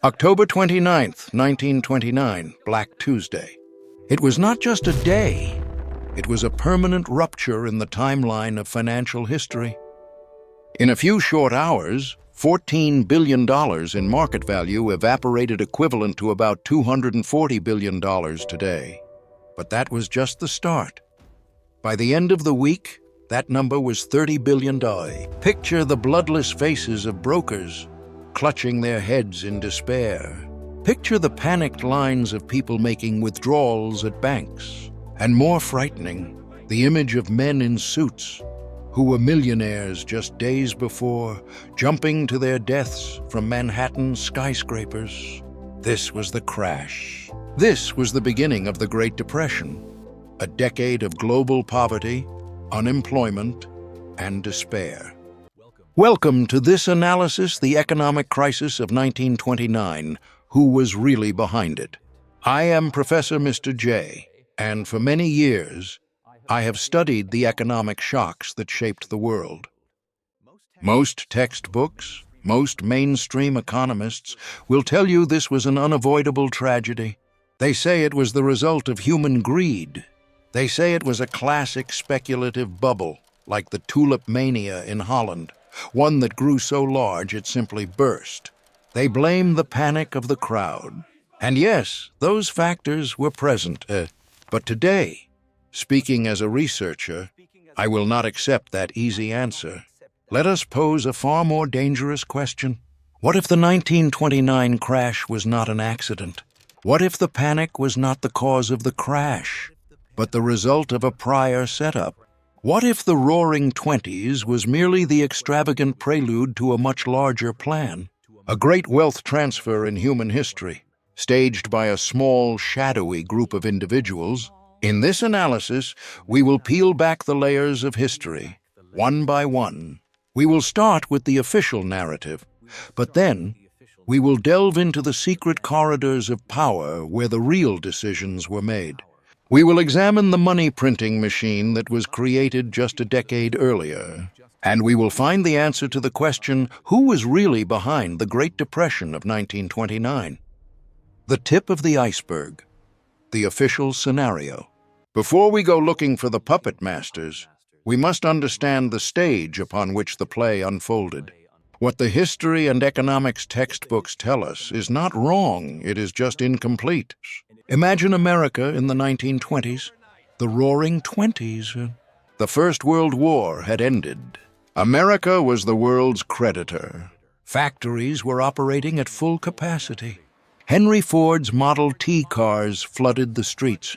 October 29th, 1929, Black Tuesday. It was not just a day, it was a permanent rupture in the timeline of financial history. In a few short hours, $14 billion in market value evaporated, equivalent to about $240 billion today. But that was just the start. By the end of the week, that number was $30 billion. Picture the bloodless faces of brokers, clutching their heads in despair. Picture the panicked lines of people making withdrawals at banks. And more frightening, the image of men in suits who were millionaires just days before, jumping to their deaths from Manhattan skyscrapers. This was the crash. This was the beginning of the Great Depression, a decade of global poverty, unemployment, and despair. Welcome to this analysis, the economic crisis of 1929. Who was really behind it? I am Professor Mr. J, and for many years, I have studied the economic shocks that shaped the world. Most textbooks, most mainstream economists will tell you this was an unavoidable tragedy. They say it was the result of human greed. They say it was a classic speculative bubble, like the tulip mania in Holland, one that grew so large it simply burst. They blame the panic of the crowd. And yes, those factors were present. But today, speaking as a researcher, I will not accept that easy answer. Let us pose a far more dangerous question. What if the 1929 crash was not an accident? What if the panic was not the cause of the crash, but the result of a prior setup? What if the Roaring Twenties was merely the extravagant prelude to a much larger plan? A great wealth transfer in human history, staged by a small, shadowy group of individuals. In this analysis, we will peel back the layers of history, one by one. We will start with the official narrative, but then we will delve into the secret corridors of power where the real decisions were made. We will examine the money printing machine that was created just a decade earlier, and we will find the answer to the question, who was really behind the Great Depression of 1929? The tip of the iceberg, the official scenario. Before we go looking for the puppet masters, we must understand the stage upon which the play unfolded. What the history and economics textbooks tell us is not wrong, it is just incomplete. Imagine America in the 1920s, the Roaring Twenties. The First World War had ended. America was the world's creditor. Factories were operating at full capacity. Henry Ford's Model T cars flooded the streets.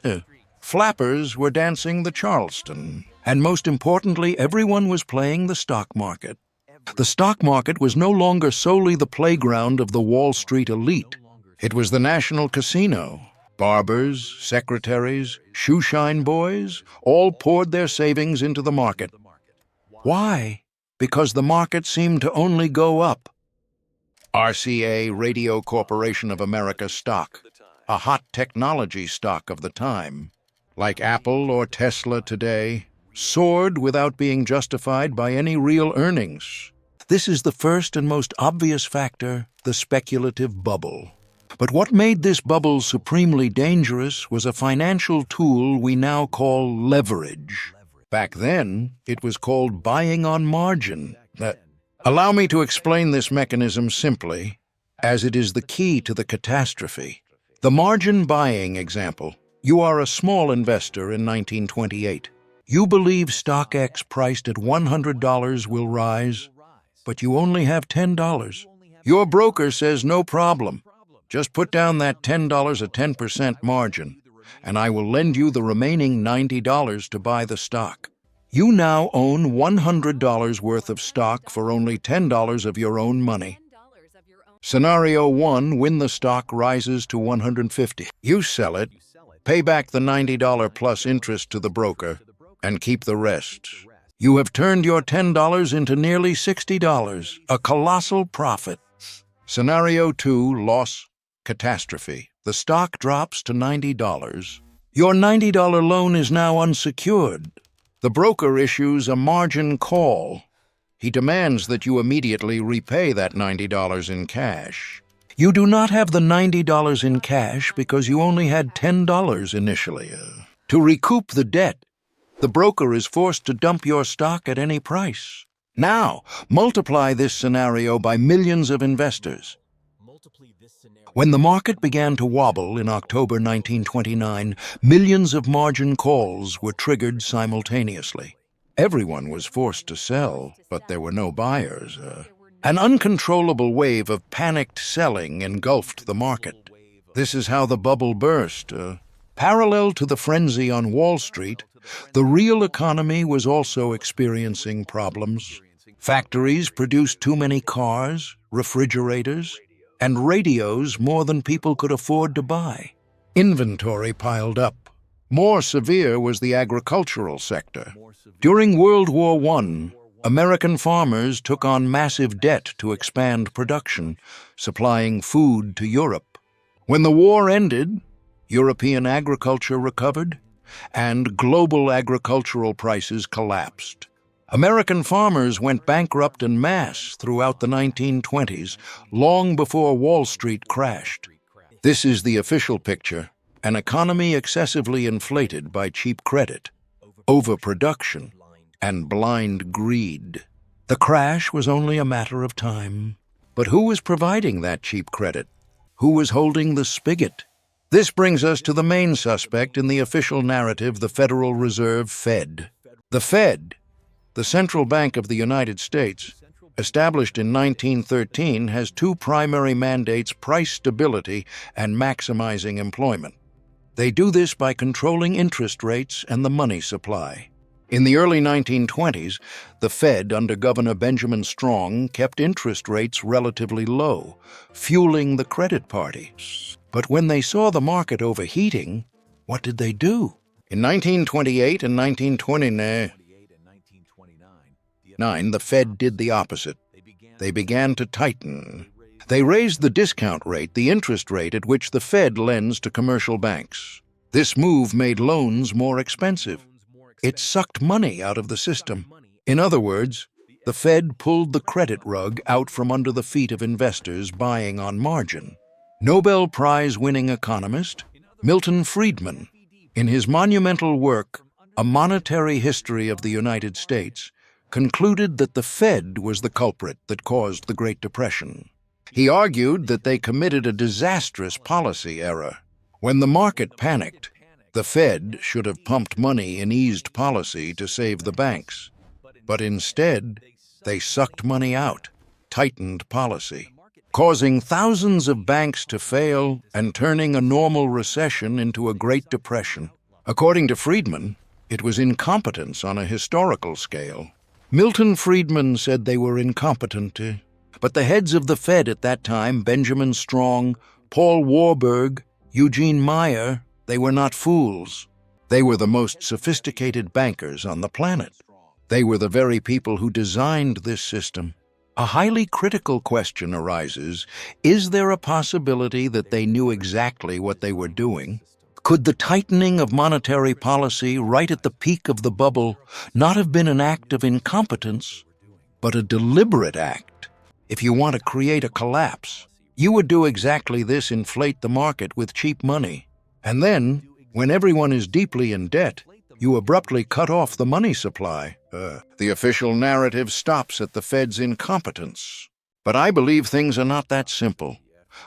Flappers were dancing the Charleston. And most importantly, everyone was playing the stock market. The stock market was no longer solely the playground of the Wall Street elite. It was the national casino. Barbers, secretaries, shoeshine boys, all poured their savings into the market. Why? Because the market seemed to only go up. RCA, Radio Corporation of America stock, a hot technology stock of the time, like Apple or Tesla today, soared without being justified by any real earnings. This is the first and most obvious factor, the speculative bubble. But what made this bubble supremely dangerous was a financial tool we now call leverage. Back then, it was called buying on margin. Allow me to explain this mechanism simply, as it is the key to the catastrophe. The margin buying example. You are a small investor in 1928. You believe stock X priced at $100 will rise, but you only have $10. Your broker says no problem. Just put down that $10 at 10% margin, and I will lend you the remaining $90 to buy the stock. You now own $100 worth of stock for only $10 of your own money. Scenario 1, when the stock rises to $150. You sell it, pay back the $90 plus interest to the broker, and keep the rest. You have turned your $10 into nearly $60, a colossal profit. Scenario 2, loss, catastrophe. The stock drops to $90. Your $90 loan is now unsecured. The broker issues a margin call. He demands that you immediately repay that $90 in cash. You do not have the $90 in cash because you only had $10 initially. To recoup the debt, the broker is forced to dump your stock at any price. Now, multiply this scenario by millions of investors. When the market began to wobble in October 1929, millions of margin calls were triggered simultaneously. Everyone was forced to sell, but there were no buyers. An uncontrollable wave of panicked selling engulfed the market. This is how the bubble burst. Parallel to the frenzy on Wall Street, the real economy was also experiencing problems. Factories produced too many cars, refrigerators, and radios more than people could afford to buy. Inventory piled up. More severe was the agricultural sector. During World War I, American farmers took on massive debt to expand production, supplying food to Europe. When the war ended, European agriculture recovered, and global agricultural prices collapsed. American farmers went bankrupt en masse throughout the 1920s, long before Wall Street crashed. This is the official picture, an economy excessively inflated by cheap credit, overproduction, and blind greed. The crash was only a matter of time. But who was providing that cheap credit? Who was holding the spigot? This brings us to the main suspect in the official narrative, the Federal Reserve Fed. The Fed, the Central Bank of the United States, established in 1913, has two primary mandates: price stability and maximizing employment. They do this by controlling interest rates and the money supply. In the early 1920s, the Fed, under Governor Benjamin Strong, kept interest rates relatively low, fueling the credit party. But when they saw the market overheating, what did they do? In 1928 and 1929, the Fed did the opposite. They began to tighten. They raised the discount rate, the interest rate at which the Fed lends to commercial banks. This move made loans more expensive. It sucked money out of the system. In other words, the Fed pulled the credit rug out from under the feet of investors buying on margin. Nobel Prize-winning economist Milton Friedman, in his monumental work, A Monetary History of the United States, concluded that the Fed was the culprit that caused the Great Depression. He argued that they committed a disastrous policy error. When the market panicked, the Fed should have pumped money in eased policy to save the banks. But instead, they sucked money out, tightened policy, causing thousands of banks to fail and turning a normal recession into a Great Depression. According to Friedman, it was incompetence on a historical scale. Milton Friedman said they were incompetent, but the heads of the Fed at that time, Benjamin Strong, Paul Warburg, Eugene Meyer, they were not fools. They were the most sophisticated bankers on the planet. They were the very people who designed this system. A highly critical question arises: is there a possibility that they knew exactly what they were doing? Could the tightening of monetary policy right at the peak of the bubble not have been an act of incompetence, but a deliberate act? If you want to create a collapse, you would do exactly this: inflate the market with cheap money. And then, when everyone is deeply in debt, you abruptly cut off the money supply. The official narrative stops at the Fed's incompetence. But I believe things are not that simple.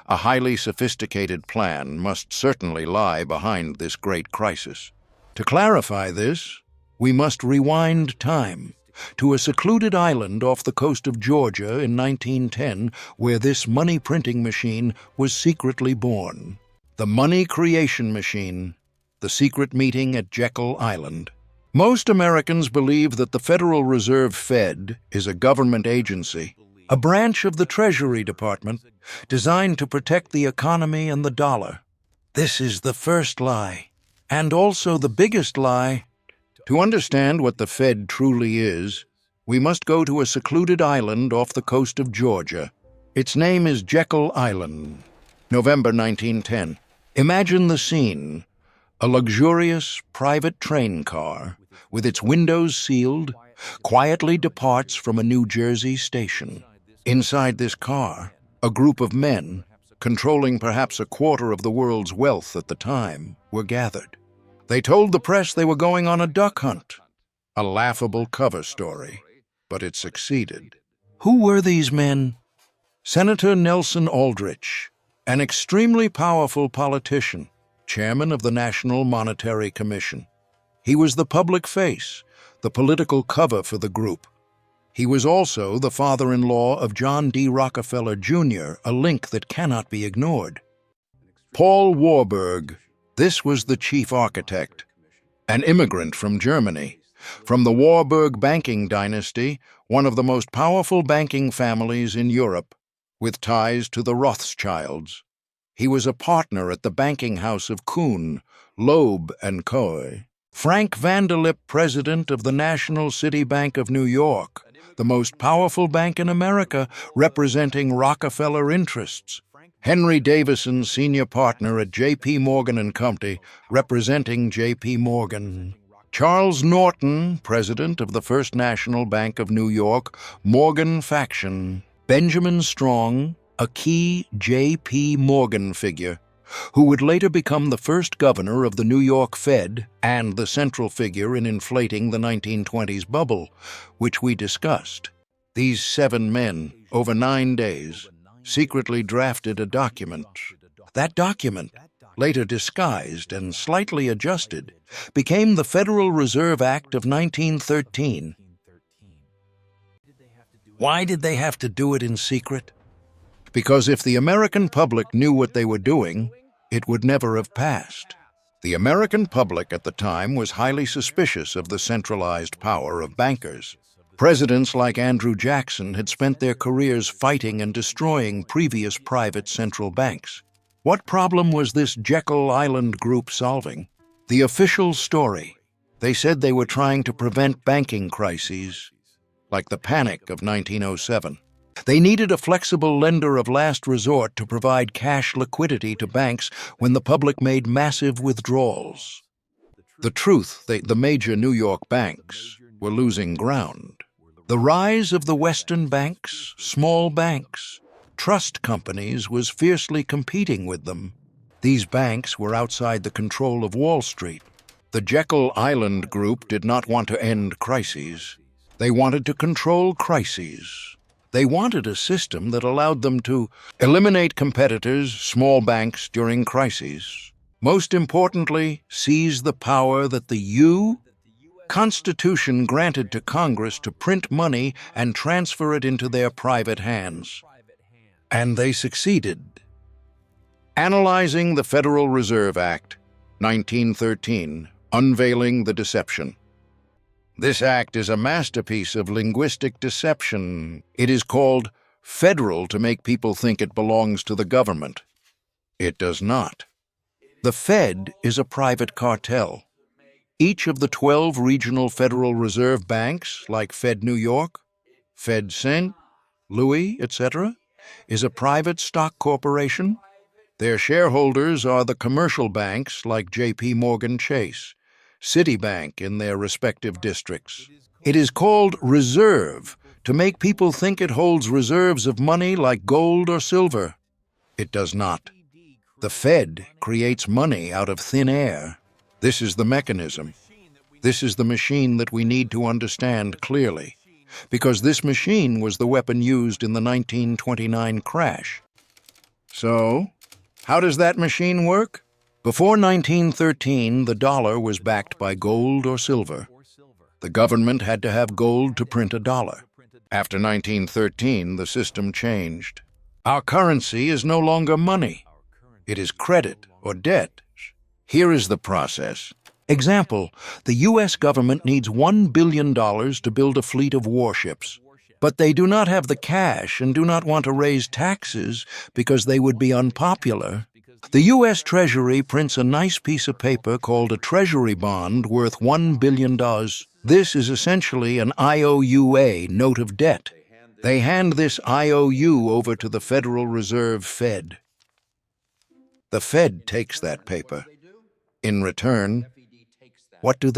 A highly sophisticated plan must certainly lie behind this great crisis. To clarify this, we must rewind time to a secluded island off the coast of Georgia in 1910, where this money-printing machine was secretly born. The money creation machine, the secret meeting at Jekyll Island. Most Americans believe that the Federal Reserve Fed is a government agency, a branch of the Treasury Department designed to protect the economy and the dollar. This is the first lie, and also the biggest lie. To understand what the Fed truly is, we must go to a secluded island off the coast of Georgia. Its name is Jekyll Island. November 1910. Imagine the scene: a luxurious private train car, with its windows sealed, quietly departs from a New Jersey station. Inside this car, a group of men, controlling perhaps a quarter of the world's wealth at the time, were gathered. They told the press they were going on a duck hunt. A laughable cover story, but it succeeded. Who were these men? Senator Nelson Aldrich, an extremely powerful politician, chairman of the National Monetary Commission. He was the public face, the political cover for the group. He was also the father-in-law of John D. Rockefeller, Jr., a link that cannot be ignored. Paul Warburg, this was the chief architect, an immigrant from Germany. From the Warburg banking dynasty, one of the most powerful banking families in Europe, with ties to the Rothschilds. He was a partner at the banking house of Kuhn, Loeb and Co. Frank Vanderlip, president of the National City Bank of New York, the most powerful bank in America, representing Rockefeller interests. Henry Davison, senior partner at J.P. Morgan & Company, representing J.P. Morgan. Charles Norton, president of the First National Bank of New York, Morgan faction. Benjamin Strong, a key J.P. Morgan figure, who would later become the first governor of the New York Fed and the central figure in inflating the 1920s bubble, which we discussed. These 7 men, over 9 days, secretly drafted a document. That document, later disguised and slightly adjusted, became the Federal Reserve Act of 1913. Why did they have to do it in secret? Because if the American public knew what they were doing, it would never have passed. The American public at the time was highly suspicious of the centralized power of bankers. Presidents like Andrew Jackson had spent their careers fighting and destroying previous private central banks. What problem was this Jekyll Island group solving? The official story. They said they were trying to prevent banking crises, like the panic of 1907. They needed a flexible lender of last resort to provide cash liquidity to banks when the public made massive withdrawals. The truth, the major New York banks were losing ground. The rise of the Western banks, small banks, trust companies was fiercely competing with them. These banks were outside the control of Wall Street. The Jekyll Island group did not want to end crises. They wanted to control crises. They wanted a system that allowed them to eliminate competitors, small banks, during crises. Most importantly, seize the power that the Constitution granted to Congress to print money and transfer it into their private hands. And they succeeded. Analyzing the Federal Reserve Act, 1913, unveiling the deception. This act is a masterpiece of linguistic deception. It is called federal to make people think it belongs to the government. It does not. The Fed is a private cartel. Each of the 12 regional Federal Reserve banks, like Fed New York, Fed St. Louis, etc., is a private stock corporation. Their shareholders are the commercial banks like J.P. Morgan Chase, Citibank in their respective districts. It is called reserve to make people think it holds reserves of money like gold or silver. It does not. The Fed creates money out of thin air. This is the mechanism. This is the machine that we need to understand clearly, because this machine was the weapon used in the 1929 crash. So, how does that machine work? Before 1913, the dollar was backed by gold or silver. The government had to have gold to print a dollar. After 1913, the system changed. Our currency is no longer money. It is credit or debt. Here is the process. Example, the U.S. government needs $1 billion to build a fleet of warships, but they do not have the cash and do not want to raise taxes because they would be unpopular. The U.S. Treasury prints a nice piece of paper called a Treasury bond worth $1 billion. This is essentially an IOUA, note of debt. They hand this IOU over to the Federal Reserve Fed. The Fed takes that paper. In return, what do?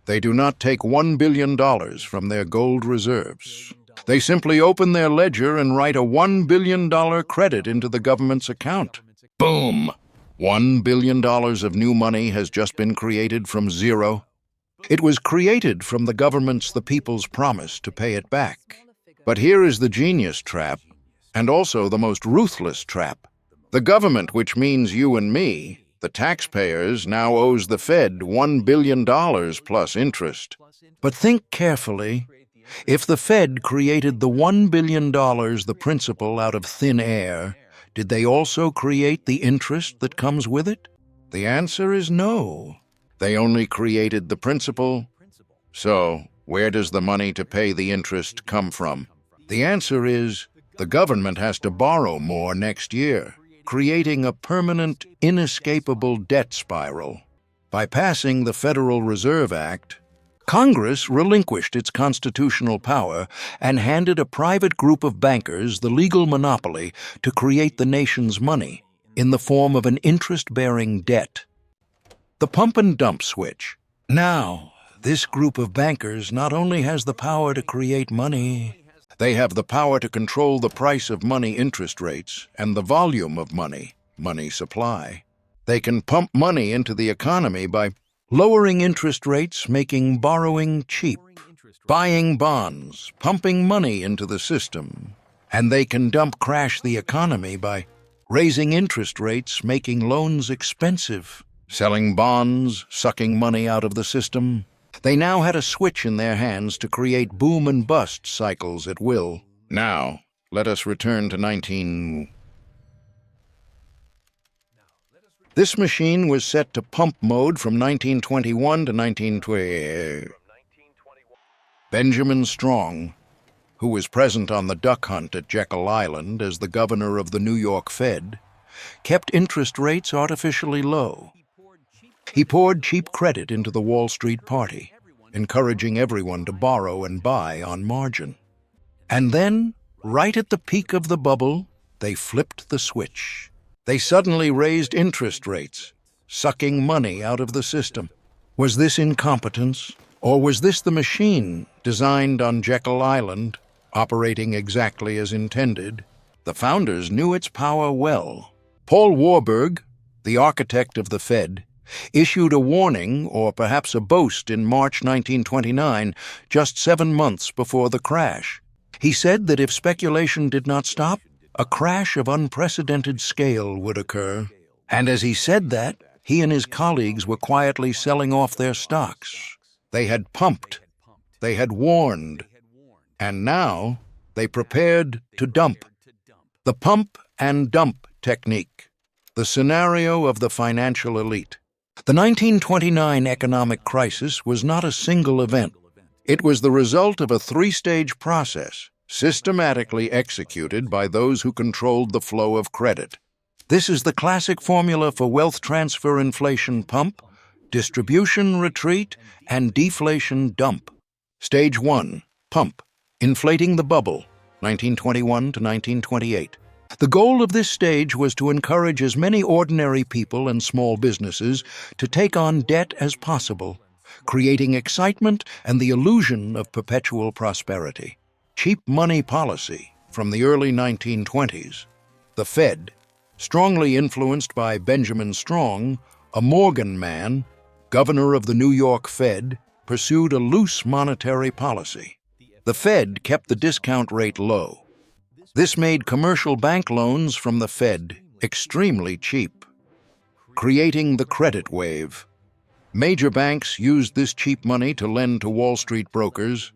They do not take $1 billion from their gold reserves. They simply open their ledger and write a $1 billion credit into the government's account. Boom! $1 billion of new money has just been created from zero. It was created from the people's promise to pay it back. But here is the genius trap, and also the most ruthless trap. The government, which means you and me, the taxpayers, now owes the Fed $1 billion plus interest. But think carefully. If the Fed created the $1 billion, the principal, out of thin air, did they also create the interest that comes with it? The answer is no. They only created the principal. So, where does the money to pay the interest come from? The answer is the government has to borrow more next year, creating a permanent, inescapable debt spiral. By passing the Federal Reserve Act, Congress relinquished its constitutional power and handed a private group of bankers the legal monopoly to create the nation's money in the form of an interest-bearing debt. The pump and dump switch. Now, this group of bankers not only has the power to create money, they have the power to control the price of money interest rates and the volume of money supply. They can pump money into the economy by lowering interest rates, making borrowing cheap, buying bonds, pumping money into the system. And they can crash the economy by raising interest rates, making loans expensive, selling bonds, sucking money out of the system. They now had a switch in their hands to create boom and bust cycles at will. Now, let us return to This machine was set to pump mode from 1921 to 1920. Benjamin Strong, who was present on the duck hunt at Jekyll Island as the governor of the New York Fed, kept interest rates artificially low. He poured cheap credit into the Wall Street party, encouraging everyone to borrow and buy on margin. And then, right at the peak of the bubble, they flipped the switch. They suddenly raised interest rates, sucking money out of the system. Was this incompetence, or was this the machine designed on Jekyll Island, operating exactly as intended? The founders knew its power well. Paul Warburg, the architect of the Fed, issued a warning, or perhaps a boast, in March 1929, just 7 months before the crash. He said that if speculation did not stop, a crash of unprecedented scale would occur. And as he said that, he and his colleagues were quietly selling off their stocks. They had pumped, they had warned, and now they prepared to dump. The pump and dump technique, the scenario of the financial elite. The 1929 economic crisis was not a single event. It was the result of a 3-stage process, systematically executed by those who controlled the flow of credit. This is the classic formula for wealth transfer inflation pump, distribution retreat, and deflation dump. Stage 1, pump, inflating the bubble, 1921 to 1928. The goal of this stage was to encourage as many ordinary people and small businesses to take on debt as possible, creating excitement and the illusion of perpetual prosperity. Cheap money policy from the early 1920s. The Fed, strongly influenced by Benjamin Strong, a Morgan man, governor of the New York Fed, pursued a loose monetary policy. The Fed kept the discount rate low. This made commercial bank loans from the Fed extremely cheap, creating the credit wave. Major banks used this cheap money to lend to Wall Street brokers,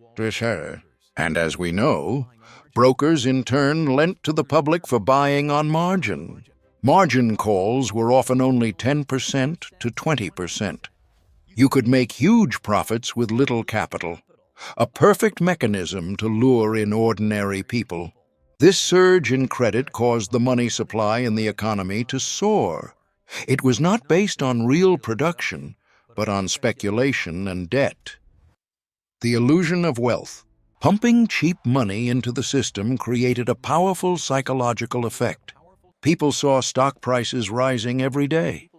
and as we know, brokers in turn lent to the public for buying on margin. Margin calls were often only 10% to 20%. You could make huge profits with little capital, a perfect mechanism to lure in ordinary people. This surge in credit caused the money supply in the economy to soar. It was not based on real production, but on speculation and debt. The illusion of wealth. Pumping cheap money into the system created a powerful psychological effect. People saw stock prices rising every day.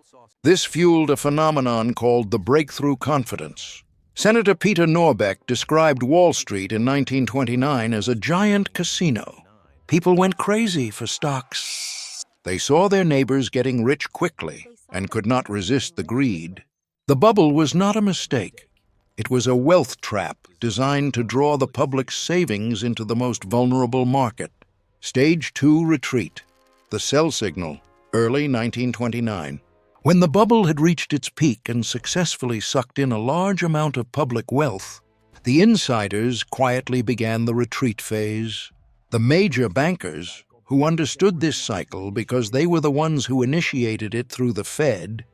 This fueled a phenomenon called the breakthrough confidence. Senator Peter Norbeck described Wall Street in 1929 as a giant casino. People went crazy for stocks. They saw their neighbors getting rich quickly and could not resist the greed. The bubble was not a mistake. It was a wealth trap designed to draw the public's savings into the most vulnerable market. Stage 2 retreat. The sell signal, early 1929. When the bubble had reached its peak and successfully sucked in a large amount of public wealth, the insiders quietly began the retreat phase. The major bankers, who understood this cycle because they were the ones who initiated it through the Fed,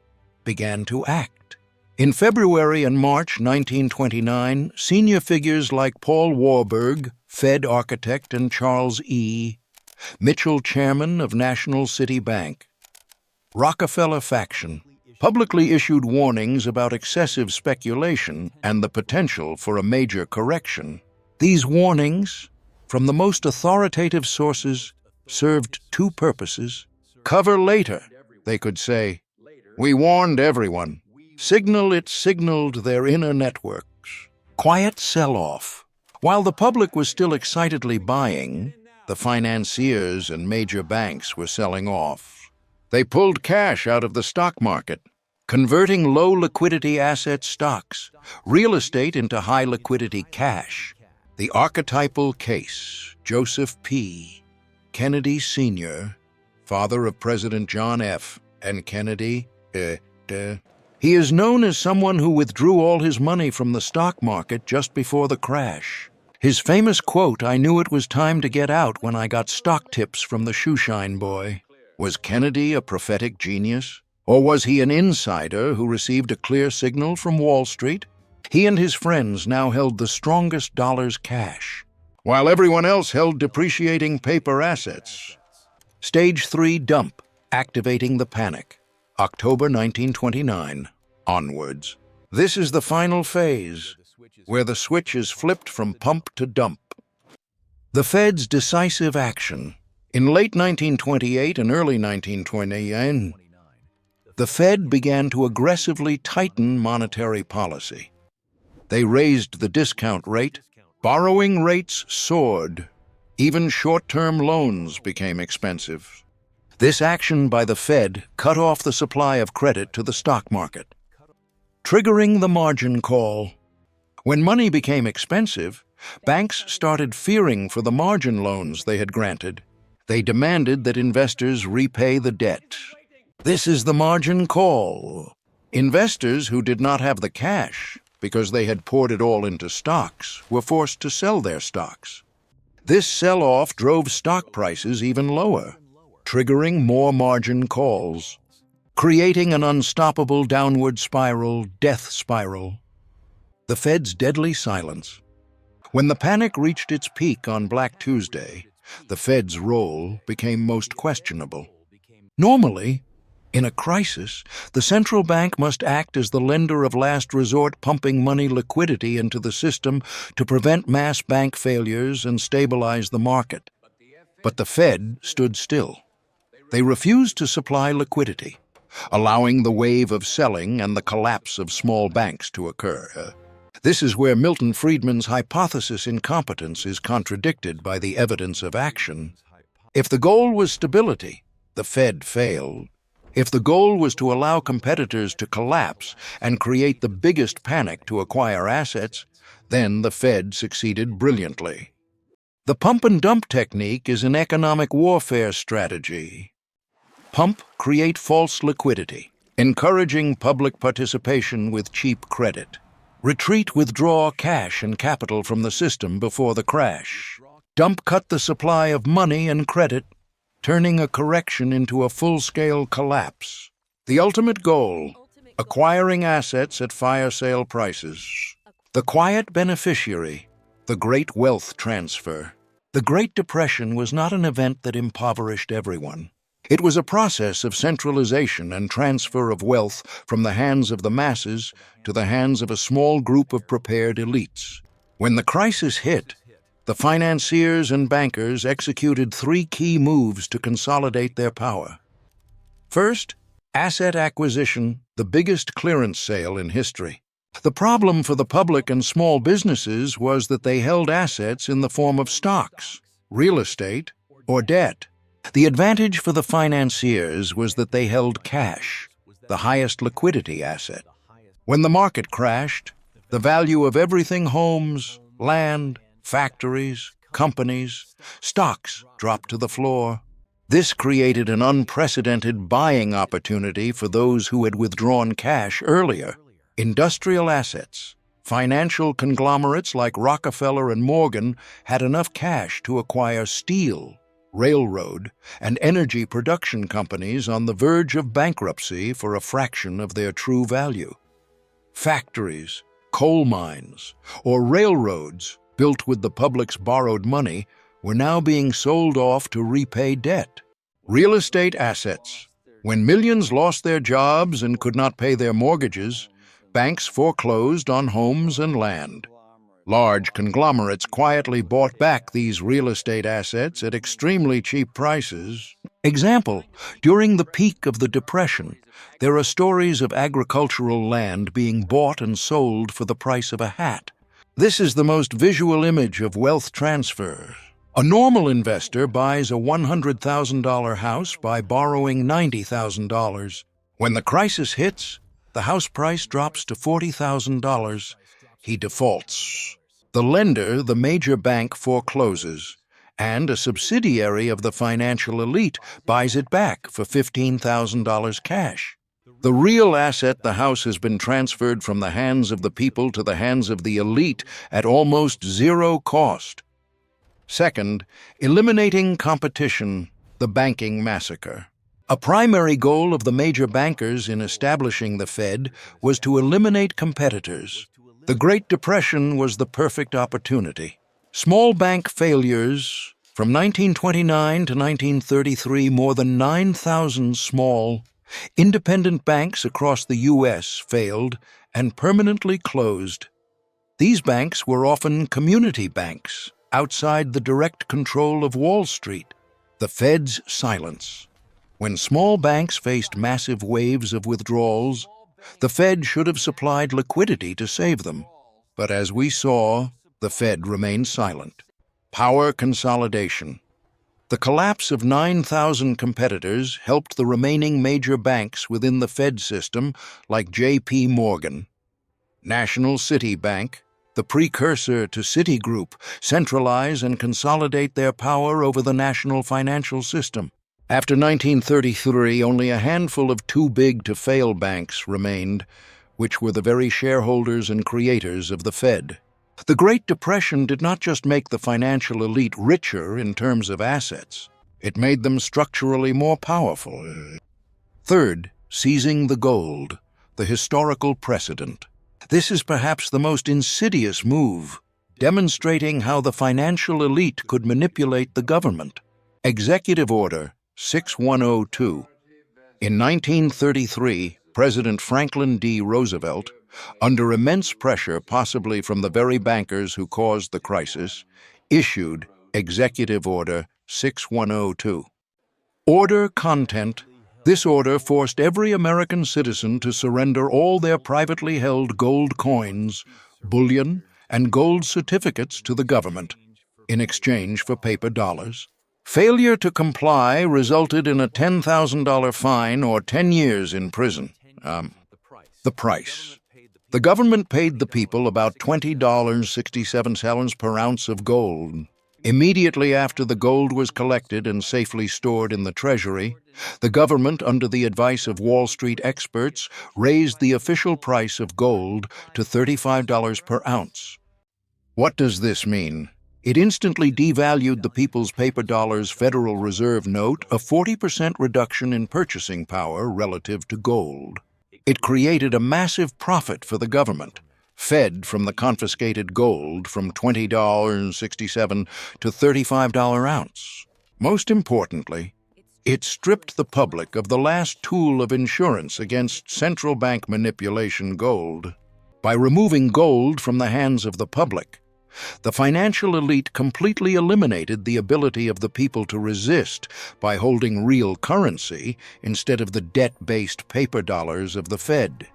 began to act. In February and March 1929, senior figures like Paul Warburg, Fed architect, and Charles E. Mitchell, chairman of National City Bank, Rockefeller faction, publicly issued warnings about excessive speculation and the potential for a major correction. These warnings, from the most authoritative sources, served two purposes. Cover later, they could say. We warned everyone. Signal it signaled their inner networks. Quiet sell-off. While the public was still excitedly buying, the financiers and major banks were selling off. They pulled cash out of the stock market, converting low-liquidity asset stocks, real estate into high-liquidity cash. The archetypal case, Joseph P. Kennedy Sr., father of President John F. and Kennedy, He is known as someone who withdrew all his money from the stock market just before the crash. His famous quote, "I knew it was time to get out when I got stock tips from the shoeshine boy." Was Kennedy a prophetic genius? Or was he an insider who received a clear signal from Wall Street? He and his friends now held the strongest dollar's cash, while everyone else held depreciating paper assets. Stage 3 dump, activating the panic. October 1929, onwards. This is the final phase, where the switch is flipped from pump to dump. The Fed's decisive action. In late 1928 and early 1929, the Fed began to aggressively tighten monetary policy. They raised the discount rate, borrowing rates soared, even short-term loans became expensive. This action by the Fed cut off the supply of credit to the stock market, triggering the margin call. When money became expensive, banks started fearing for the margin loans they had granted. They demanded that investors repay the debt. This is the margin call. Investors who did not have the cash, because they had poured it all into stocks, were forced to sell their stocks. This sell-off drove stock prices even lower, triggering more margin calls, creating an unstoppable downward spiral, death spiral. The Fed's deadly silence. When the panic reached its peak on Black Tuesday, the Fed's role became most questionable. Normally, in a crisis, the central bank must act as the lender of last resort, pumping money liquidity into the system to prevent mass bank failures and stabilize the market. But the Fed stood still. They refused to supply liquidity, allowing the wave of selling and the collapse of small banks to occur. This is where Milton Friedman's hypothesis incompetence is contradicted by the evidence of action. If the goal was stability, the Fed failed. If the goal was to allow competitors to collapse and create the biggest panic to acquire assets, then the Fed succeeded brilliantly. The pump and dump technique is an economic warfare strategy. Pump, create false liquidity, encouraging public participation with cheap credit. Retreat, withdraw cash and capital from the system before the crash. Dump, cut the supply of money and credit, turning a correction into a full-scale collapse. The ultimate goal, acquiring assets at fire sale prices. The quiet beneficiary, the great wealth transfer. The Great Depression was not an event that impoverished everyone. It was a process of centralization and transfer of wealth from the hands of the masses to the hands of a small group of prepared elites. When the crisis hit, the financiers and bankers executed three key moves to consolidate their power. First, asset acquisition, the biggest clearance sale in history. The problem for the public and small businesses was that they held assets in the form of stocks, real estate, or debt. The advantage for the financiers was that they held cash, the highest liquidity asset. When the market crashed, the value of everything homes, land, factories, companies, stocks dropped to the floor. This created an unprecedented buying opportunity for those who had withdrawn cash earlier. Industrial assets, financial conglomerates like Rockefeller and Morgan had enough cash to acquire steel, railroad, and energy production companies on the verge of bankruptcy for a fraction of their true value. Factories, coal mines, or railroads built with the public's borrowed money were now being sold off to repay debt. Real estate assets. When millions lost their jobs and could not pay their mortgages, banks foreclosed on homes and land. Large conglomerates quietly bought back these real estate assets at extremely cheap prices. Example, during the peak of the Depression, there are stories of agricultural land being bought and sold for the price of a hat. This is the most visual image of wealth transfer. A normal investor buys a $100,000 house by borrowing $90,000. When the crisis hits, the house price drops to $40,000. He defaults. The lender, the major bank, forecloses, and a subsidiary of the financial elite buys it back for $15,000 cash. The real asset, the house, has been transferred from the hands of the people to the hands of the elite at almost zero cost. Second, eliminating competition, the banking massacre. A primary goal of the major bankers in establishing the Fed was to eliminate competitors. The Great Depression was the perfect opportunity. Small bank failures. From 1929 to 1933, more than 9,000 small, independent banks across the U.S. failed and permanently closed. These banks were often community banks, outside the direct control of Wall Street. The Fed's silence. When small banks faced massive waves of withdrawals, the Fed should have supplied liquidity to save them. But as we saw, the Fed remained silent. Power consolidation. The collapse of 9,000 competitors helped the remaining major banks within the Fed system, like J.P. Morgan. National City Bank, the precursor to Citigroup, centralize and consolidate their power over the national financial system. After 1933, only a handful of too-big-to-fail banks remained, which were the very shareholders and creators of the Fed. The Great Depression did not just make the financial elite richer in terms of assets, it made them structurally more powerful. Third, seizing the gold, the historical precedent. This is perhaps the most insidious move, demonstrating how the financial elite could manipulate the government. Executive Order 6102. In 1933, President Franklin D. Roosevelt, under immense pressure possibly from the very bankers who caused the crisis, issued Executive Order 6102. Order content. This order forced every American citizen to surrender all their privately held gold coins, bullion, and gold certificates to the government in exchange for paper dollars. Failure to comply resulted in a $10,000 fine or 10 years in prison. The price. The government paid the people about $20.67 per ounce of gold. Immediately after the gold was collected and safely stored in the Treasury, the government, under the advice of Wall Street experts, raised the official price of gold to $35 per ounce. What does this mean? It instantly devalued the people's paper dollar's Federal Reserve note, a 40% reduction in purchasing power relative to gold. It created a massive profit for the government, fed from the confiscated gold from $20.67 to $35 ounce. Most importantly, it stripped the public of the last tool of insurance against central bank manipulation, gold. By removing gold from the hands of the public, the financial elite completely eliminated the ability of the people to resist by holding real currency instead of the debt-based paper dollars of the Fed.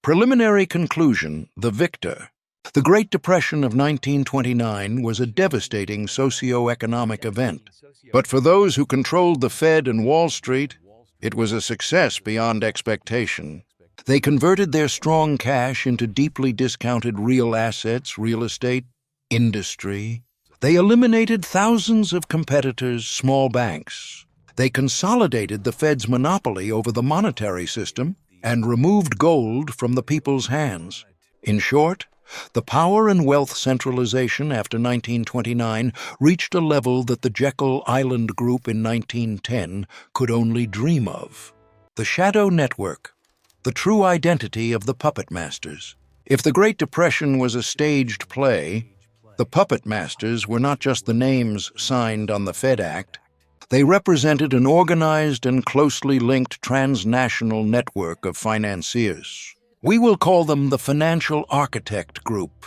Preliminary conclusion: the victor. The Great Depression of 1929 was a devastating socio-economic event. But for those who controlled the Fed and Wall Street, it was a success beyond expectation. They converted their strong cash into deeply discounted real assets, real estate, industry. They eliminated thousands of competitors, small banks. They consolidated the Fed's monopoly over the monetary system and removed gold from the people's hands. In short, the power and wealth centralization after 1929 reached a level that the Jekyll Island Group in 1910 could only dream of. The shadow network, the true identity of the puppet masters. If the Great Depression was a staged play, the puppet masters were not just the names signed on the Fed Act. They represented an organized and closely linked transnational network of financiers. We will call them the Financial Architect Group.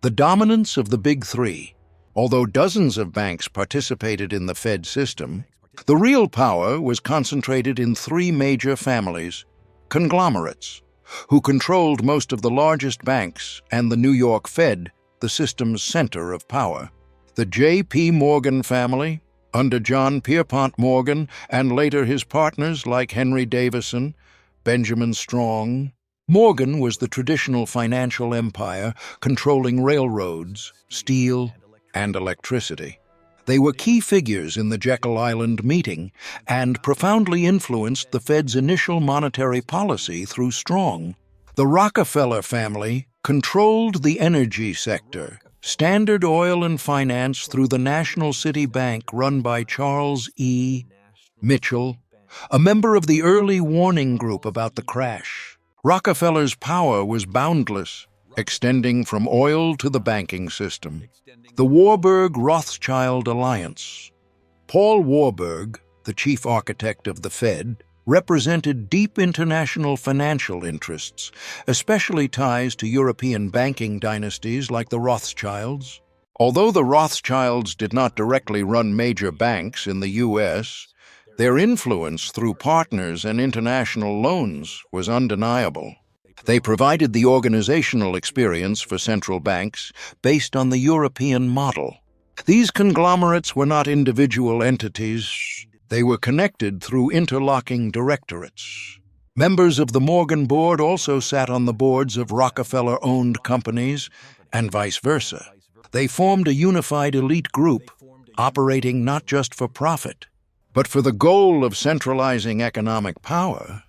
The dominance of the Big Three. Although dozens of banks participated in the Fed system, the real power was concentrated in three major families: conglomerates, who controlled most of the largest banks, and the New York Fed, the system's center of power. The J.P. Morgan family, under John Pierpont Morgan and later his partners like Henry Davison, Benjamin Strong. Morgan was the traditional financial empire controlling railroads, steel, and electricity. They were key figures in the Jekyll Island meeting and profoundly influenced the Fed's initial monetary policy through Strong. The Rockefeller family controlled the energy sector, Standard Oil and finance through the National City Bank run by Charles E. Mitchell, a member of the early warning group about the crash. Rockefeller's power was boundless, extending from oil to the banking system. The Warburg-Rothschild Alliance. Paul Warburg, the chief architect of the Fed, represented deep international financial interests, especially ties to European banking dynasties like the Rothschilds. Although the Rothschilds did not directly run major banks in the U.S., their influence through partners and international loans was undeniable. They provided the organizational experience for central banks based on the European model. These conglomerates were not individual entities. They were connected through interlocking directorates. Members of the Morgan board also sat on the boards of Rockefeller-owned companies, and vice versa. They formed a unified elite group, operating not just for profit, but for the goal of centralizing economic power.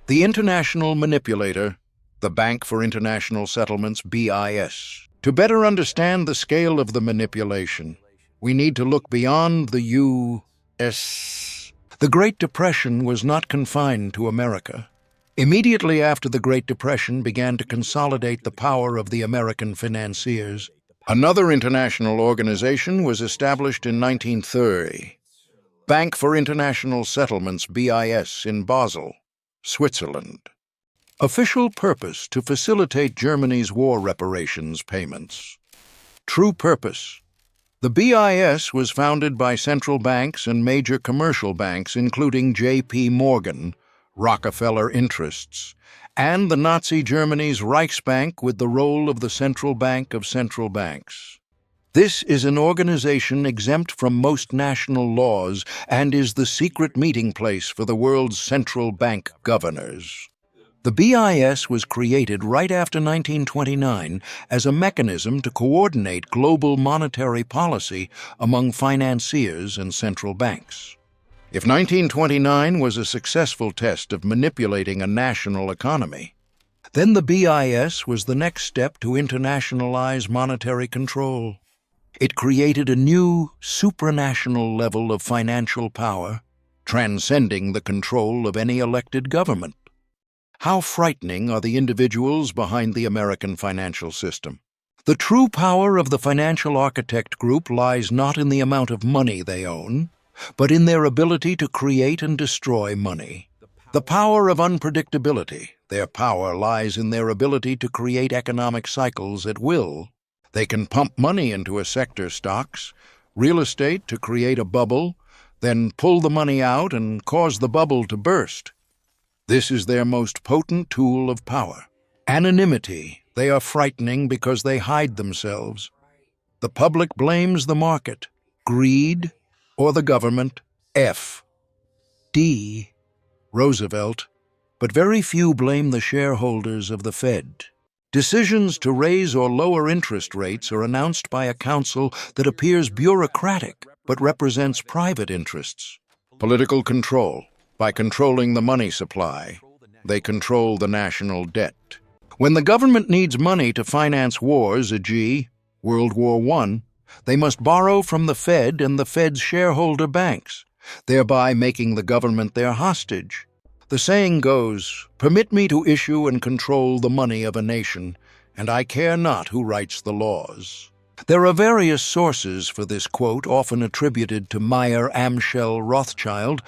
The International Manipulator, the Bank for International Settlements, BIS. To better understand the scale of the manipulation, we need to look beyond the U.S. The Great Depression was not confined to America. Immediately after the Great Depression began to consolidate the power of the American financiers, another international organization was established in 1930. Bank for International Settlements, BIS, in Basel, Switzerland. Official purpose: to facilitate Germany's war reparations payments. True purpose: the BIS was founded by central banks and major commercial banks, including J.P. Morgan, Rockefeller interests, and the Nazi Germany's Reichsbank with the role of the central bank of central banks. This is an organization exempt from most national laws and is the secret meeting place for the world's central bank governors. The BIS was created right after 1929 as a mechanism to coordinate global monetary policy among financiers and central banks. If 1929 was a successful test of manipulating a national economy, then the BIS was the next step to internationalize monetary control. It created a new, supranational level of financial power, transcending the control of any elected government. How frightening are the individuals behind the American financial system? The true power of the Financial Architect Group lies not in the amount of money they own, but in their ability to create and destroy money. The power of unpredictability. Their power lies in their ability to create economic cycles at will. They can pump money into a sector's stocks, real estate to create a bubble, then pull the money out and cause the bubble to burst. This is their most potent tool of power. Anonymity. They are frightening because they hide themselves. The public blames the market, greed, or the government. F. D. Roosevelt. But very few blame the shareholders of the Fed. Decisions to raise or lower interest rates are announced by a council that appears bureaucratic but represents private interests. Political control. By controlling the money supply, they control the national debt. When the government needs money to finance wars, e.g., World War I, they must borrow from the Fed and the Fed's shareholder banks, thereby making the government their hostage. The saying goes, "Permit me to issue and control the money of a nation, and I care not who writes the laws." There are various sources for this quote, often attributed to Meyer Amschel Rothschild,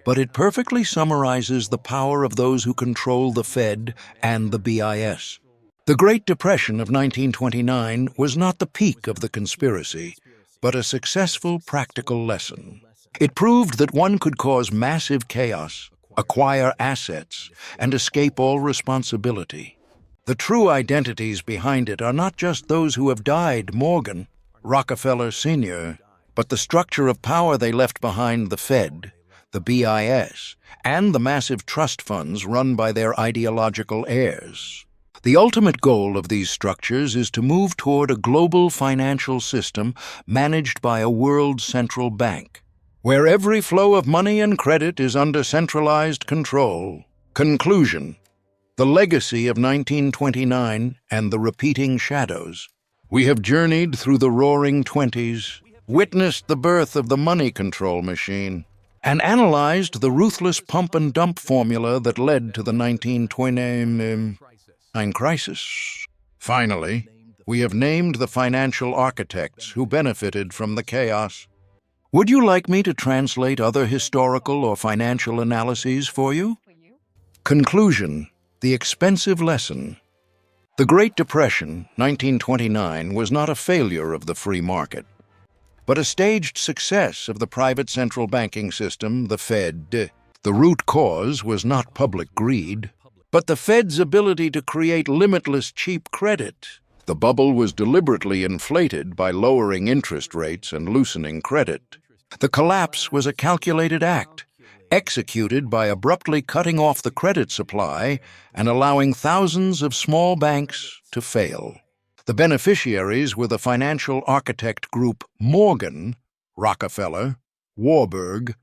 but it perfectly summarizes the power of those who control the Fed and the BIS. The Great Depression of 1929 was not the peak of the conspiracy, but a successful practical lesson. It proved that one could cause massive chaos, acquire assets, and escape all responsibility. The true identities behind it are not just those who have died, Morgan, Rockefeller Sr., but the structure of power they left behind: the Fed, the BIS, and the massive trust funds run by their ideological heirs. The ultimate goal of these structures is to move toward a global financial system managed by a world central bank, where every flow of money and credit is under centralized control. Conclusion. The legacy of 1929 and the repeating shadows. We have journeyed through the roaring 20s, witnessed the birth of the money control machine, and analyzed the ruthless pump-and-dump formula that led to the 1929 crisis. Finally, we have named the financial architects who benefited from the chaos. Would you like me to translate other historical or financial analyses for you? Conclusion. The expensive lesson. The Great Depression, 1929, was not a failure of the free market, but a staged success of the private central banking system, the Fed. The root cause was not public greed, but the Fed's ability to create limitless cheap credit. The bubble was deliberately inflated by lowering interest rates and loosening credit. The collapse was a calculated act, executed by abruptly cutting off the credit supply and allowing thousands of small banks to fail. The beneficiaries were the financial architect group Morgan, Rockefeller, Warburg,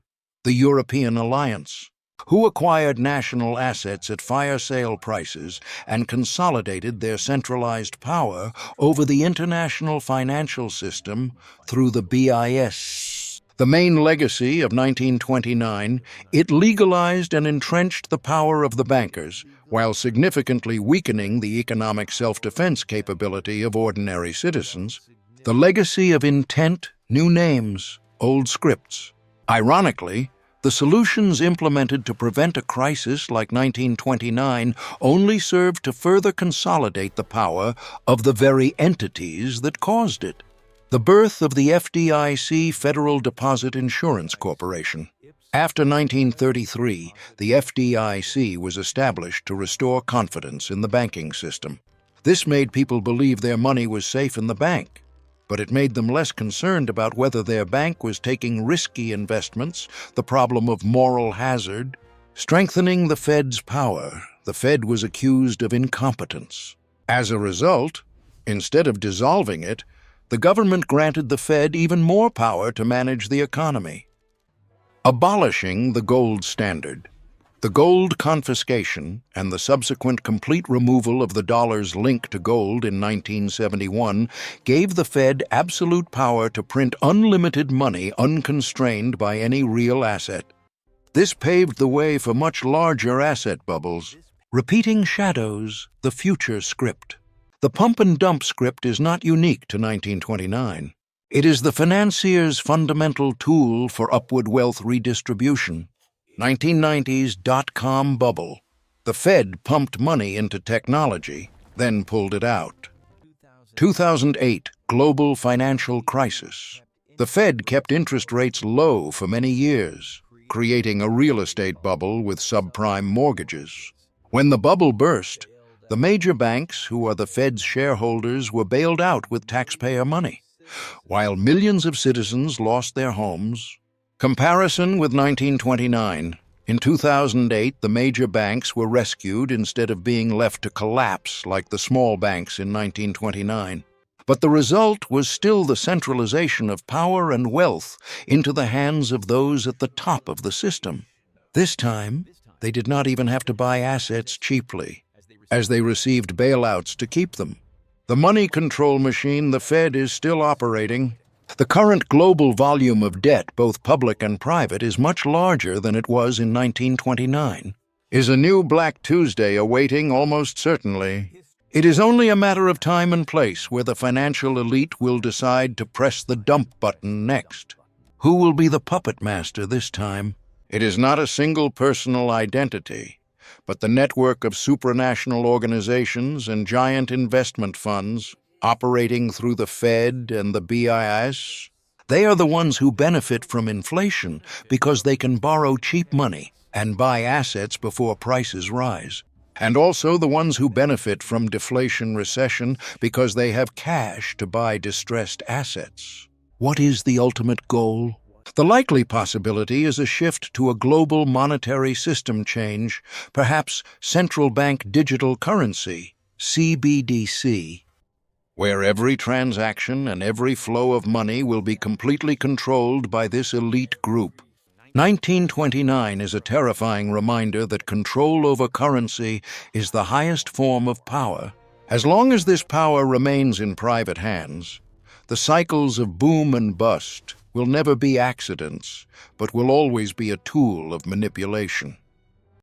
the European Alliance, who acquired national assets at fire sale prices and consolidated their centralized power over the international financial system through the BIS. The main legacy of 1929, it legalized and entrenched the power of the bankers, while significantly weakening the economic self-defense capability of ordinary citizens. The legacy of intent, new names, old scripts. Ironically, the solutions implemented to prevent a crisis like 1929 only served to further consolidate the power of the very entities that caused it. The birth of the FDIC, Federal Deposit Insurance Corporation. After 1933, the FDIC was established to restore confidence in the banking system. This made people believe their money was safe in the bank, but it made them less concerned about whether their bank was taking risky investments, the problem of moral hazard. Strengthening the Fed's power, the Fed was accused of incompetence. As a result, instead of dissolving it, the government granted the Fed even more power to manage the economy. Abolishing the gold standard. The gold confiscation and the subsequent complete removal of the dollar's link to gold in 1971 gave the Fed absolute power to print unlimited money unconstrained by any real asset. This paved the way for much larger asset bubbles. Repeating shadows, the future script. The pump-and-dump script is not unique to 1929. It is the financier's fundamental tool for upward wealth redistribution. 1990s dot-com bubble. The Fed pumped money into technology, then pulled it out. 2008 global financial crisis. The Fed kept interest rates low for many years, creating a real estate bubble with subprime mortgages. When the bubble burst, The major banks, who are the Fed's shareholders, were bailed out with taxpayer money, while millions of citizens lost their homes. Comparison with 1929. In 2008, the major banks were rescued instead of being left to collapse like the small banks in 1929. But the result was still the centralization of power and wealth into the hands of those at the top of the system. This time, they did not even have to buy assets cheaply, as they received bailouts to keep them. The money control machine, the Fed, is still operating. The current global volume of debt, both public and private, is much larger than it was in 1929. Is a new Black Tuesday awaiting? Almost certainly. It is only a matter of time and place where the financial elite will decide to press the dump button next. Who will be the puppet master this time? It is not a single personal identity, but the network of supranational organizations and giant investment funds operating through the Fed and the BIS. They are the ones who benefit from inflation because they can borrow cheap money and buy assets before prices rise. And also the ones who benefit from deflation recession because they have cash to buy distressed assets. What is the ultimate goal? The likely possibility is a shift to a global monetary system change, perhaps central bank digital currency, CBDC, where every transaction and every flow of money will be completely controlled by this elite group. 1929 is a terrifying reminder that control over currency is the highest form of power. As long as this power remains in private hands, the cycles of boom and bust will never be accidents, but will always be a tool of manipulation.